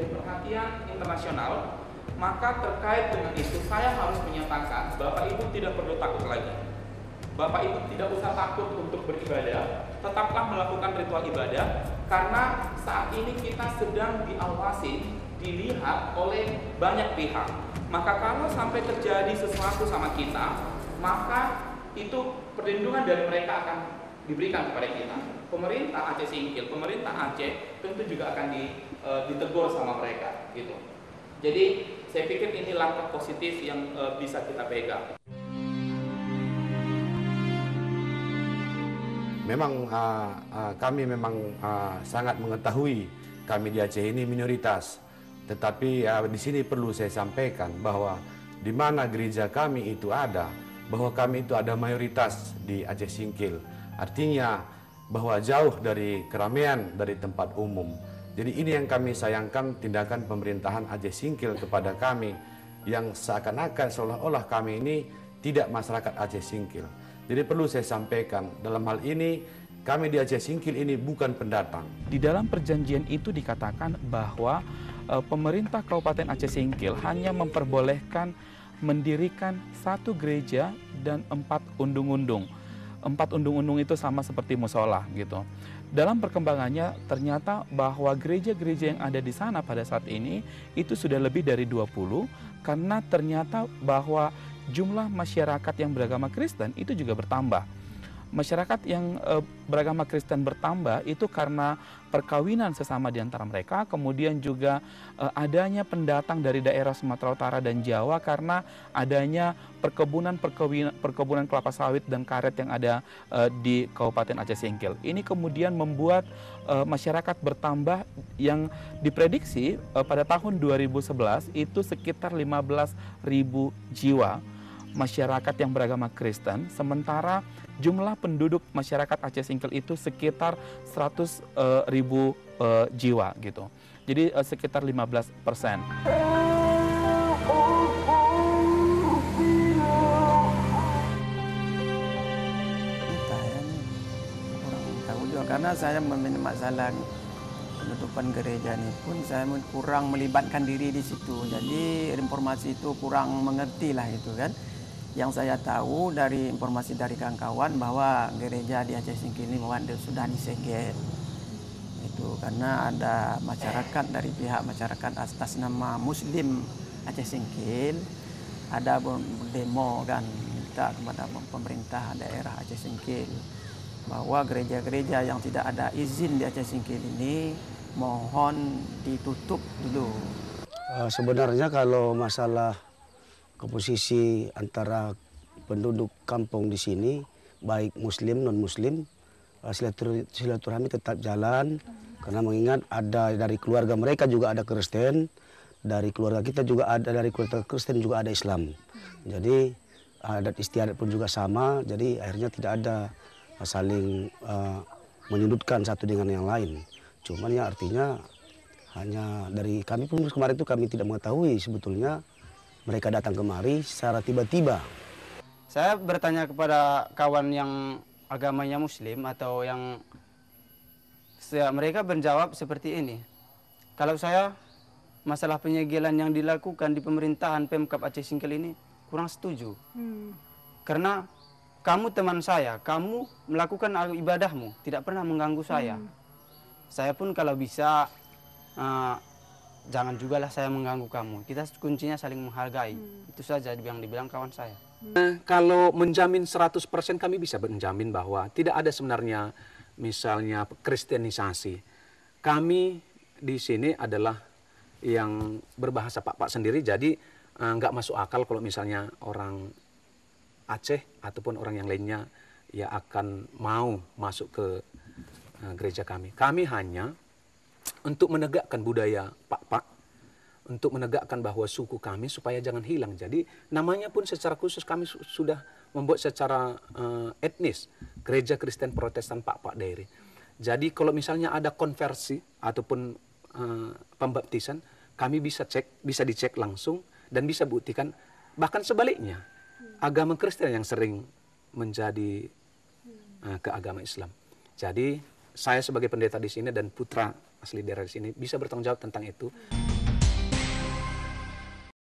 menjadi perhatian internasional, maka terkait dengan itu saya harus menyatakan Bapak Ibu tidak perlu takut lagi. Bapak Ibu tidak usah takut untuk beribadah, tetaplah melakukan ritual ibadah, karena saat ini kita sedang diawasi, dilihat oleh banyak pihak. Maka kalau sampai terjadi sesuatu sama kita, maka itu perlindungan dari mereka akan diberikan kepada kita. Pemerintah Aceh Singkil, pemerintah Aceh tentu juga akan ditegur sama mereka, gitu. Jadi saya pikir ini langkah positif yang bisa kita pegang. Memang kami memang sangat mengetahui kami di Aceh ini minoritas, tetapi di sini perlu saya sampaikan bahwa di mana gereja kami itu ada, bahwa kami itu ada mayoritas di Aceh Singkil. Artinya bahwa jauh dari keramaian, dari tempat umum. Jadi ini yang kami sayangkan, tindakan pemerintahan Aceh Singkil kepada kami, yang seakan-akan seolah-olah kami ini tidak masyarakat Aceh Singkil. Jadi perlu saya sampaikan, dalam hal ini kami di Aceh Singkil ini bukan pendatang. Di dalam perjanjian itu dikatakan bahwa pemerintah Kabupaten Aceh Singkil hanya memperbolehkan mendirikan 1 gereja dan 4 undung-undung. 4 undung-undung itu sama seperti musola gitu. Dalam perkembangannya ternyata bahwa gereja-gereja yang ada di sana pada saat ini itu sudah lebih dari 20, karena ternyata bahwa jumlah masyarakat yang beragama Kristen itu juga bertambah. Masyarakat yang beragama Kristen bertambah itu karena perkawinan sesama di antara mereka, kemudian juga adanya pendatang dari daerah Sumatera Utara dan Jawa karena adanya perkebunan kelapa sawit dan karet yang ada di Kabupaten Aceh Singkil. Ini kemudian membuat masyarakat bertambah yang diprediksi pada tahun 2011 itu sekitar 15.000 jiwa masyarakat yang beragama Kristen, sementara jumlah penduduk masyarakat Aceh Singkil itu sekitar 100.000 jiwa gitu. Jadi sekitar 15%. Karena saya memiliki masalah penutupan gereja ini pun saya kurang melibatkan diri di situ. Jadi informasi itu kurang mengerti lah itu kan. Yang saya tahu dari informasi dari kawan-kawan bahwa gereja di Aceh Singkil ini sudah disegel. Itu karena ada masyarakat dari pihak masyarakat atas nama Muslim Aceh Singkil ada demo kan minta kepada pemerintah daerah Aceh Singkil bahwa gereja-gereja yang tidak ada izin di Aceh Singkil ini mohon ditutup dulu. Sebenarnya kalau masalah komposisi antara penduduk kampung di sini, baik Muslim non-Muslim, silaturahmi tetap jalan, karena mengingat ada dari keluarga mereka juga ada Kristen, dari keluarga kita juga ada, dari keluarga Kristen juga ada Islam. Jadi adat istiadat pun juga sama, jadi akhirnya tidak ada saling menyudutkan satu dengan yang lain. Cuman ya artinya hanya dari kami pun kemarin itu kami tidak mengetahui sebetulnya mereka datang kemari secara tiba-tiba. Saya bertanya kepada kawan yang agamanya Muslim atau yang mereka menjawab seperti ini. Kalau saya masalah penyegelan yang dilakukan di pemerintahan Pemkab Aceh Singkil ini kurang setuju. Karena kamu teman saya, kamu melakukan ibadahmu, tidak pernah mengganggu saya. Saya pun kalau bisa jangan jugalah saya mengganggu kamu. Kita kuncinya saling menghargai. Itu saja yang dibilang kawan saya. Kalau menjamin 100% kami bisa menjamin bahwa tidak ada sebenarnya misalnya kristenisasi. Kami di sini adalah yang berbahasa Pak sendiri, jadi nggak masuk akal kalau misalnya orang Aceh ataupun orang yang lainnya ya akan mau masuk ke gereja kami. Kami hanya untuk menegakkan budaya Pak, untuk menegakkan bahwa suku kami supaya jangan hilang. Jadi namanya pun secara khusus kami sudah membuat secara etnis Gereja Kristen Protestan Pak Dairi. Jadi kalau misalnya ada konversi ataupun pembaptisan, kami bisa dicek langsung dan bisa buktikan. Bahkan sebaliknya, agama Kristen yang sering menjadi ke agama Islam. Jadi saya sebagai pendeta di sini dan putra asli daerah di sini bisa bertanggung jawab tentang itu.